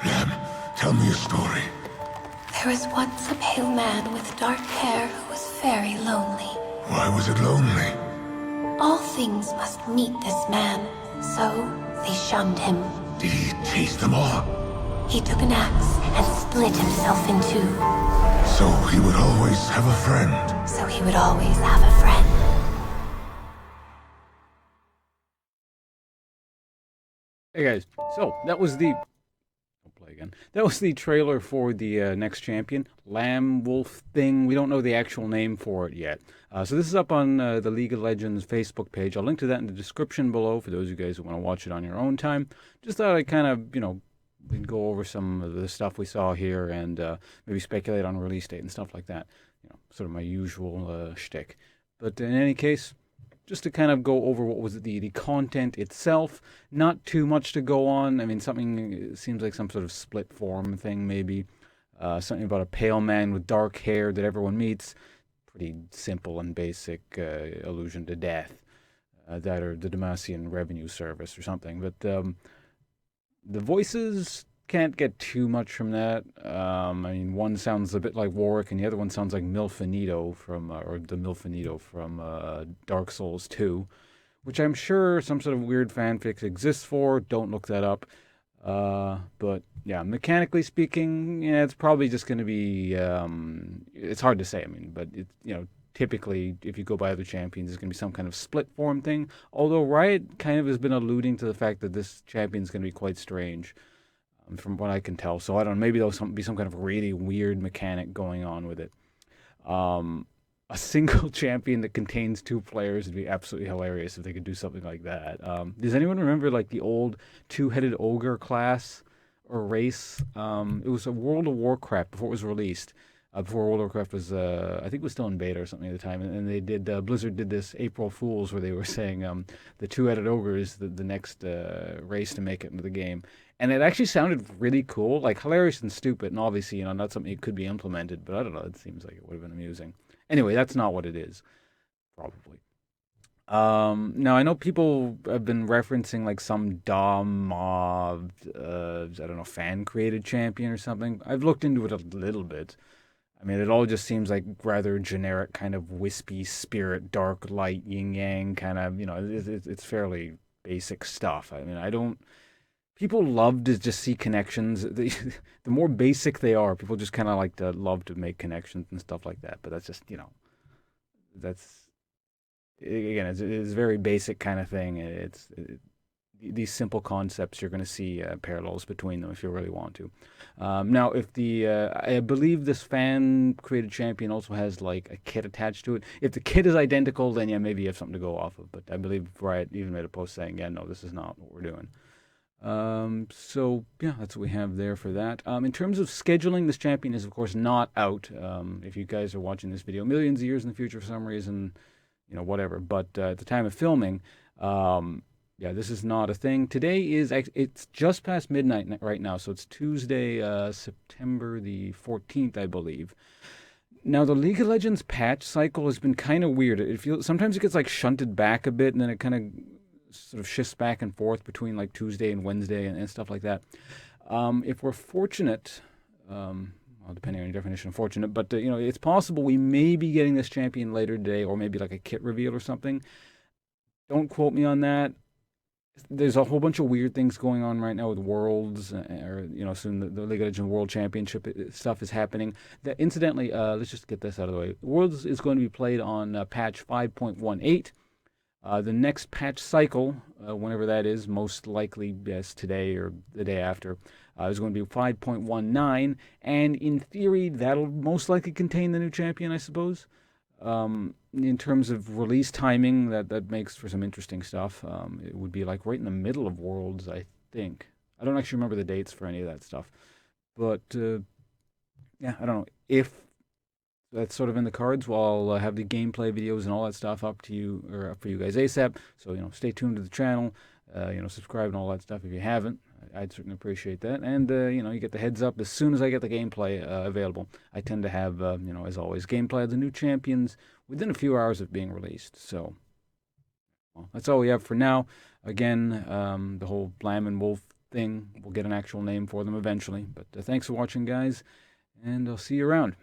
Lamb, tell me a story. There was once a pale man with dark hair who was very lonely. Why was it lonely? All things must meet this man, so they shunned him. Did he chase them all? He took an axe and split himself in two, So he would always have a friend. so he would always have a friend. Hey guys, so that was the I'll play again. That was the trailer for the next champion, Lamb Wolf thing. We don't know the actual name for it yet. So this is up on the League of Legends Facebook page. I'll link to that in the description below for those of you guys who want to watch it on your own time. Just thought I'd kind of, we'd go over some of the stuff we saw here and maybe speculate on release date and stuff like that. Sort of my usual shtick. But in any case, just to kind of go over what was the content itself. Not too much to go on. I mean, something seems like some sort of split form thing, maybe. Something about a pale man with dark hair that everyone meets. Pretty simple and basic allusion to death. That or the Demacian Revenue Service or something. But the voices can't get too much from that. I mean, one sounds a bit like Warwick, and the other one sounds like Milfinito from, or the Milfinito from Dark Souls 2, which I'm sure some sort of weird fanfic exists for. Don't look that up. But yeah, mechanically speaking, yeah, it's probably just going to be. It's hard to say. I mean, but typically, if you go by other champions, it's going to be some kind of split form thing. Although Riot kind of has been alluding to the fact that this champion is going to be quite strange. From what I can tell. So I don't know, maybe there'll be some kind of really weird mechanic going on with it. A single champion that contains two players would be absolutely hilarious if they could do something like that. Does anyone remember like the old two-headed ogre class or race? It was a World of Warcraft before it was released. Before World of Warcraft was, I think it was still in beta or something at the time, and they did, Blizzard did this April Fools where they were saying the two-headed ogre is the next race to make it into the game. And it actually sounded really cool, like hilarious and stupid, and obviously, not something that could be implemented, but I don't know, it seems like it would have been amusing. Anyway, that's not what it is, probably. Now, I know people have been referencing like some Dom, I don't know, fan-created champion or something. I've looked into it a little bit. I mean, it all just seems like rather generic kind of wispy spirit, dark light, yin-yang kind of, it's fairly basic stuff. I mean, people love to just see connections. The more basic they are, people just kind of like to love to make connections and stuff like that. But that's just, that's, again, it's a very basic kind of thing. These simple concepts, you're going to see parallels between them if you really want to. Now, if I believe this fan-created champion also has like a kit attached to it. If the kit is identical, then yeah, maybe you have something to go off of. But I believe Riot even made a post saying, yeah, no, this is not what we're doing. So yeah, that's what we have there for that. In terms of scheduling, this champion is of course not out. If you guys are watching this video millions of years in the future for some reason, whatever. But at the time of filming, yeah, this is not a thing. Today it's just past midnight right now, so it's Tuesday, September the 14th, I believe. Now, the League of Legends patch cycle has been kind of weird. Sometimes it gets like shunted back a bit, and then it kind of sort of shifts back and forth between like Tuesday and Wednesday and stuff like that. If we're fortunate, well, depending on your definition of fortunate, but it's possible we may be getting this champion later today, or maybe like a kit reveal or something. Don't quote me on that. There's a whole bunch of weird things going on right now with Worlds, or soon the League of Legends World Championship stuff is happening. Incidentally, let's just get this out of the way. Worlds is going to be played on patch 5.18. The next patch cycle, whenever that is, most likely, yes, today or the day after, is going to be 5.19, and in theory, that'll most likely contain the new champion, I suppose. In terms of release timing, that makes for some interesting stuff. It would be like right in the middle of Worlds, I think. I don't actually remember the dates for any of that stuff. But, yeah, I don't know. If that's sort of in the cards, I'll have the gameplay videos and all that stuff up to you, or up for you guys ASAP. So, stay tuned to the channel, subscribe and all that stuff if you haven't. I'd certainly appreciate that. And, you get the heads up as soon as I get the gameplay available. I tend to have, as always, gameplay of the new champions within a few hours of being released. So, well, that's all we have for now. Again, the whole Lamb and Wolf thing. We'll get an actual name for them eventually. But thanks for watching, guys, and I'll see you around.